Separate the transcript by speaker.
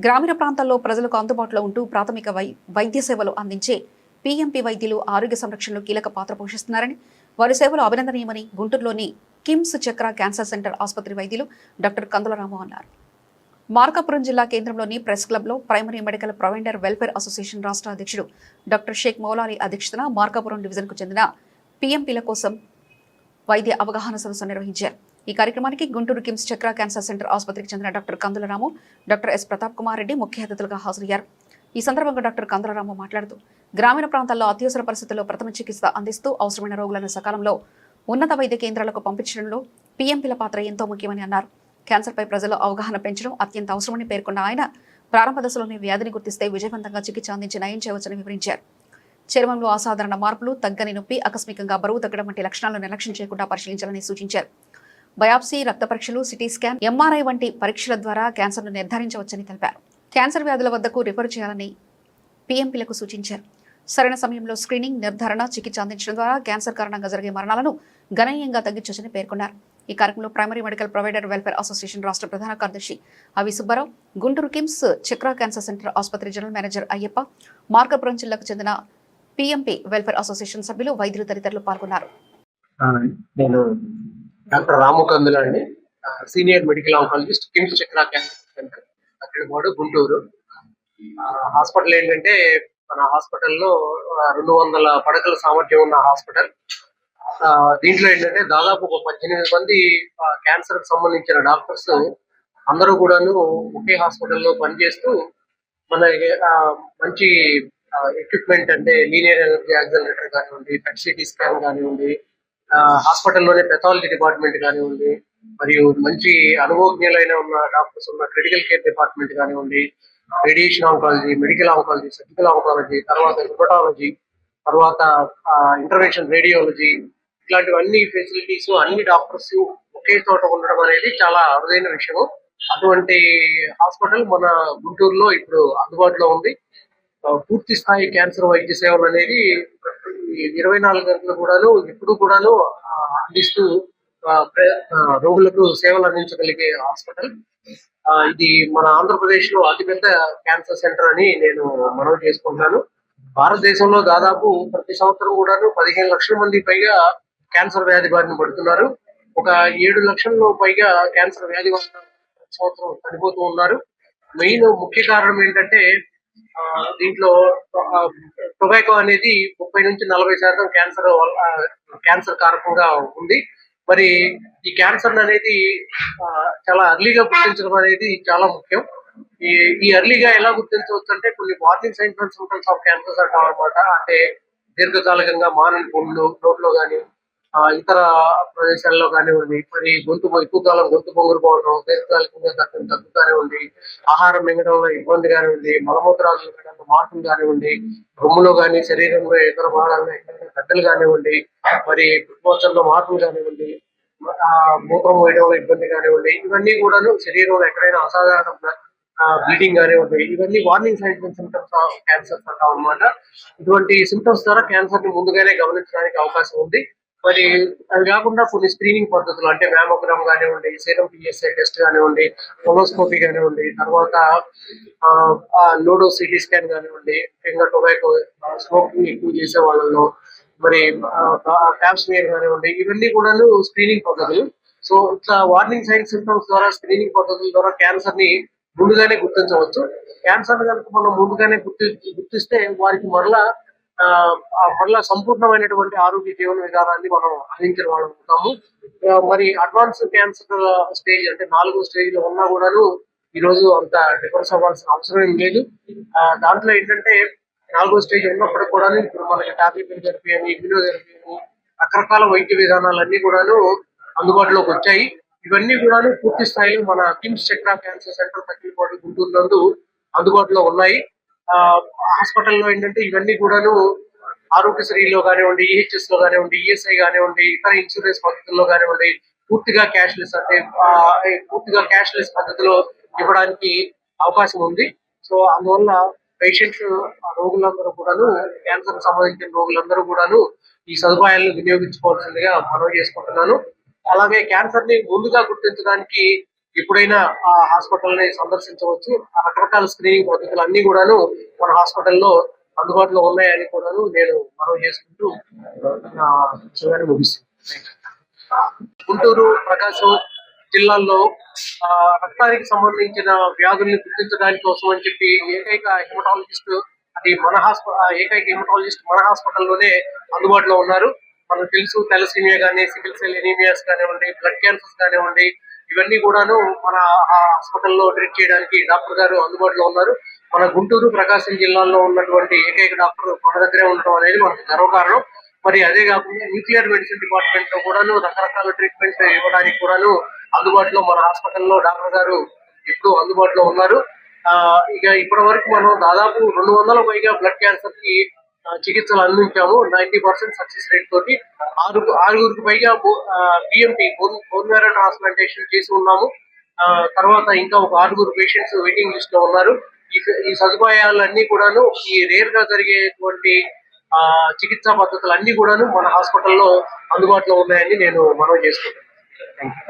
Speaker 1: గ్రామీణ ప్రాంతాల్లో ప్రజలకు అందుబాటులో ఉంటూ ప్రాథమిక వైద్య సేవలు అందించే పీఎంపీ వైద్యులు ఆరోగ్య సంరక్షణలో కీలక పాత్ర పోషిస్తున్నారని, వారి సేవలు అభినందనీయమని గుంటూరులోని కిమ్స్ చక్ర క్యాన్సర్ సెంటర్ ఆసుపత్రి వైద్యులు డాక్టర్ కందులరాము అన్నారు. మార్కాపురం జిల్లా కేంద్రంలోని ప్రెస్ క్లబ్లో primary medical provider welfare association రాష్ట్ర అధ్యక్షుడు డాక్టర్ షేక్ మౌలాలి అధ్యక్షతన మార్కాపురం డివిజన్కు చెందిన పీఎంపీల కోసం వైద్య అవగాహన సదస్సు నిర్వహించారు. ఈ కార్యక్రమానికి గుంటూరు కిమ్స్ చక్ర క్యాన్సర్ సెంటర్ ఆసుపత్రికి చెందిన doctor Kandularamu, doctor S Pratap Kumar Reddy ముఖ్య అతిథులుగా హాజరయ్యారు. ఈ సందర్భంగా డాక్టర్ కందులరాము మాట్లాడుతూ, గ్రామీణ ప్రాంతాల్లో అత్యవసర పరిస్థితుల్లో ప్రథమ చికిత్స అందిస్తూ అవసరమైన రోగులను సకాలంలో ఉన్నత వైద్య కేంద్రాలకు పంపించడంలో పీఎంపీల పాత్ర ఎంతో ముఖ్యమని అన్నారు. క్యాన్సర్పై ప్రజల్లో అవగాహన పెంచడం అత్యంత అవసరమని పేర్కొన్న ఆయన, ప్రారంభ దశలోనే వ్యాధిని గుర్తిస్తే విజయవంతంగా చికిత్స అందించి నయం చేయవచ్చని వివరించారు. చర్మంలో అసాధారణ మార్పులు, తగ్గని నొప్పి, ఆకస్మికంగా బరువు తగ్గడం వంటి లక్షణాలను నిర్లక్ష్యం చేయకుండా పరిశీలించాలని సూచించారు. బయాప్సీ, రక్త పరీక్షలు, సిటీ స్కాన్, ఎంఆర్ఐ వంటి పరీక్షల ద్వారా క్యాన్సర్ను నిర్ధారించవచ్చని తెలిపారు. క్యాన్సర్ వ్యాధుల వద్దకు రిఫర్ చేయాలని పీఎంపీలకు సూచించారు. సరైన సమయంలో స్క్రీనింగ్, నిర్ధారణ, చికిత్స అందించడం ద్వారా క్యాన్సర్ కారణంగా జరిగే మరణాలను గణనీయంగా తగ్గించవచ్చని పేర్కొన్నారు. ఈ కార్యక్రమంలో primary medical provider welfare association రాష్ట్ర ప్రధాన కార్యదర్శి అవి సుబ్బారావు, గుంటూరు కిమ్స్ చక్ర క్యాన్సర్ సెంటర్ ఆసుపత్రి జనరల్ మేనేజర్ అయ్యప్ప, మార్కాపురం జిల్లాకు చెందిన పీఎంపీ వెల్ఫేర్ అసోసియేషన్ సభ్యులు, వైద్యులు తదితరులు పాల్గొన్నారు.
Speaker 2: నేను డాక్టర్ రాము కందుల అండి, సీనియర్ మెడికల్ ఆంకాలజిస్ట్, కిమ్స్ చక్ర క్యాన్సర్ సెంటర్ అక్కడ గుంటూరు. హాస్పిటల్ ఏంటంటే మన హాస్పిటల్లో 200 పడకల సామర్థ్యం ఉన్న హాస్పిటల్. దీంట్లో ఏంటంటే దాదాపు ఒక 18 మంది క్యాన్సర్ కి సంబంధించిన డాక్టర్స్ అందరూ కూడాను ఒకే హాస్పిటల్లో పనిచేస్తూ మన మంచి ఎక్విప్మెంట్ అంటే లీనియర్ ఎనర్జీ యాక్సిలరేటర్ కానివ్వండి, పెట్ సిటీ స్కాన్ కానివ్వండి, హాస్పిటల్లోనే పెథాలజీ డిపార్ట్మెంట్ కానివ్వండి, మరియు మంచి అనుభవజ్ఞులైన ఉన్న డాక్టర్స్ ఉన్న క్రిటికల్ కేర్ డిపార్ట్మెంట్ కానివ్వండి, radiation oncology, medical oncology, surgical oncology, తర్వాత హిపటాలజీ, తర్వాత ఇంటర్వెన్షన్ రేడియాలజీ, ఇట్లాంటివన్నీ ఫెసిలిటీస్ అన్ని డాక్టర్స్ ఒకే చోట ఉండడం అనేది చాలా అరుదైన విషయం. అటువంటి హాస్పిటల్ మన గుంటూరులో ఇప్పుడు అందుబాటులో ఉంది. పూర్తి స్థాయి క్యాన్సర్ వైద్య సేవలు అనేది 24 గంటలు కూడాను ఎప్పుడు కూడాను అందిస్తూ రోగులకు సేవలు అందించగలిగే హాస్పిటల్. ఇది మన ఆంధ్రప్రదేశ్ లో అతిపెద్ద క్యాన్సర్ సెంటర్ అని నేను మనవి చేసుకుంటున్నాను. భారతదేశంలో దాదాపు ప్రతి సంవత్సరం కూడాను 15 లక్షల మంది పైగా క్యాన్సర్ వ్యాధి బారిన పడుతున్నారు. ఒక 7 లక్షల పైగా క్యాన్సర్ వ్యాధి వల్ల సంవత్సరం చనిపోతూ ఉన్నారు. మెయిన్ ముఖ్య కారణం ఏంటంటే దీంట్లో టొబాకో అనేది 30 నుంచి 40% క్యాన్సర్ కారకంగా ఉంది. మరి ఈ క్యాన్సర్ అనేది చాలా అర్లీగా గుర్తించడం అనేది చాలా ముఖ్యం. ఈ అర్లీగా ఎలా గుర్తించవచ్చు అంటే కొన్ని warning signs and symptoms of cancers అంటాం అనమాట. అంటే దీర్ఘకాలికంగా మానని పుండ్లు నోట్లో కానీ ఇతర ప్రదేశాల్లో కానివ్వండి, మరి ఎక్కువ కాలం గొంతు పొంగురు పోవడం, దీర్ఘకాలికంగా దగ్గు కానివ్వండి, ఆహారం మింగడంలో ఇబ్బంది కానివ్వండి, మలమూత్రాలు మార్పులు కానివ్వండి, రొమ్ములో కానీ శరీరంలో ఇతర భాగాల్లో గడ్డలు కానివ్వండి, మరి పుట్టుమచ్చల్లో మార్పులు కానివ్వండి, మూత్రం వేయడంలో ఇబ్బంది కానివ్వండి, ఇవన్నీ కూడాను శరీరంలో ఎక్కడైనా అసాధారణ బ్లీడింగ్ కానివ్వండి, ఇవన్నీ warning signs and symptoms of cancer అంటాం అనమాట. ఇటువంటి సింప్టమ్స్ ద్వారా క్యాన్సర్ ని ముందుగానే గమనించడానికి అవకాశం ఉంది. మరి అవి కాకుండా కొన్ని స్క్రీనింగ్ పద్ధతులు అంటే మ్యామోగ్రామ్ కానివ్వండి, సీరం పిఎస్ఐ టెస్ట్ కానివ్వండి, కొలోస్కోపీ కానివ్వండి, తర్వాత లోడో సిటీ స్కాన్ కానివ్వండి, ముఖ్యంగా టొబాకో స్మోకింగ్ ఎక్కువ చేసే వాళ్ళలో, మరి ప్యాప్ స్మియర్ కానివ్వండి, ఇవన్నీ కూడాను స్క్రీనింగ్ పద్ధతులు. సో ఇట్లా వార్నింగ్ సైన్స్ సింప్టమ్స్ ద్వారా స్క్రీనింగ్ పద్ధతుల ద్వారా క్యాన్సర్ ని ముందుగానే గుర్తించవచ్చు. క్యాన్సర్ కనుక మనం ముందుగానే గుర్తిస్తే వారికి మరలా సంపూర్ణమైనటువంటి ఆరోగ్య జీవన విధానాన్ని మనం అందించిన వాళ్ళు ఉంటాము. మరి అడ్వాన్స్ క్యాన్సర్ స్టేజ్ అంటే 4వ స్టేజ్ లో ఉన్నా కూడాను ఈ రోజు అంత డిఫరెన్స్ అవ్వాల్సిన అవసరం ఏం లేదు. దాంట్లో ఏంటంటే 4వ స్టేజ్ ఉన్నప్పుడు కూడా ఇప్పుడు మనకి టార్గెటెడ్ థెరపీ అని, ఇమ్యూనోథెరపీ అని, రకరకాల వైద్య విధానాలన్నీ కూడాను అందుబాటులోకి వచ్చాయి. ఇవన్నీ కూడాను పూర్తి స్థాయిలో మన కిమ్స్ చక్ర క్యాన్సర్ సెంటర్ తగ్గిపోవడం గుంటూరు నందు అందుబాటులో ఉన్నాయి. హాస్పిటల్లో ఏంటంటే ఇవన్నీ కూడాను ఆరోగ్యశ్రీలో కానివ్వండి, ఈహెచ్ఎస్ లో కానివ్వండి, ఈఎస్ఐ కానివ్వండి, ఇతర ఇన్సూరెన్స్ పద్ధతుల్లో కానివ్వండి, పూర్తిగా క్యాష్లెస్ పద్ధతిలో ఇవ్వడానికి అవకాశం ఉంది. సో అందువల్ల పేషెంట్స్ రోగులందరూ కూడాను, క్యాన్సర్ సంబంధించిన రోగులందరూ కూడాను ఈ సదుపాయాలను వినియోగించుకోవాల్సిందిగా మనవి చేసుకుంటున్నాను. అలాగే క్యాన్సర్ ని ముందుగా గుర్తించడానికి ఎప్పుడైనా ఆ హాస్పిటల్ ని సందర్శించవచ్చు. ఆ రకరకాల స్క్రీనింగ్ పద్ధతులు అన్ని కూడాను మన హాస్పిటల్లో అందుబాటులో ఉన్నాయని కూడాను నేను మనవి చేసుకుంటూ నా విషయాన్ని ముగిస్తున్నాను. గుంటూరు, ప్రకాశం జిల్లాల్లో ఆ, రక్తానికి సంబంధించిన వ్యాధుల్ని గుర్తించడానికి కోసం అని చెప్పి ఏకైక హెమటాలజిస్ట్ అది మన ఏకైక హెమటాలజిస్ట్ మన హాస్పిటల్లోనే అందుబాటులో ఉన్నారు. మనకు తెలుసు తెలసీమియా కానీ, సికిల్ సెల్ ఎనీమియాస్ కానివ్వండి, బ్లడ్ క్యాన్సర్స్ కానివ్వండి, ఇవన్నీ కూడాను మన హాస్పిటల్లో ట్రీట్ చేయడానికి డాక్టర్ గారు అందుబాటులో ఉన్నారు. మన గుంటూరు, ప్రకాశం జిల్లాల్లో ఉన్నటువంటి ఏకైక డాక్టర్ మన దగ్గరే ఉండటం అనేది మనకు గర్వకారణం. మరి అదే కాకుండా న్యూక్లియర్ మెడిసిన్ డిపార్ట్మెంట్ లో కూడాను రకరకాల ట్రీట్మెంట్ ఇవ్వడానికి కూడాను అందుబాటులో మన హాస్పిటల్లో డాక్టర్ గారు ఎప్పుడూ అందుబాటులో ఉన్నారు. ఇక ఇప్పటి వరకు మనం దాదాపు 200 పైగా బ్లడ్ క్యాన్సర్ కి చికిత్సలు అందించాము. 90% సక్సెస్ రేట్ తోటి ఆరుగురికి పైగా బిఎంపి బోన్ మ్యారో ట్రాన్స్ప్లాంటేషన్ చేసి ఉన్నాము. తర్వాత ఇంకా ఒక 6 పేషెంట్స్ వెయిటింగ్ లిస్ట్ లో ఉన్నారు. ఈ సదుపాయాలన్నీ కూడాను ఈ రేర్ గా జరిగేటువంటి చికిత్సా పద్ధతులు అన్ని కూడాను మన హాస్పిటల్లో అందుబాటులో ఉన్నాయని నేను మనవి చేసుకుంటాను. Thank you.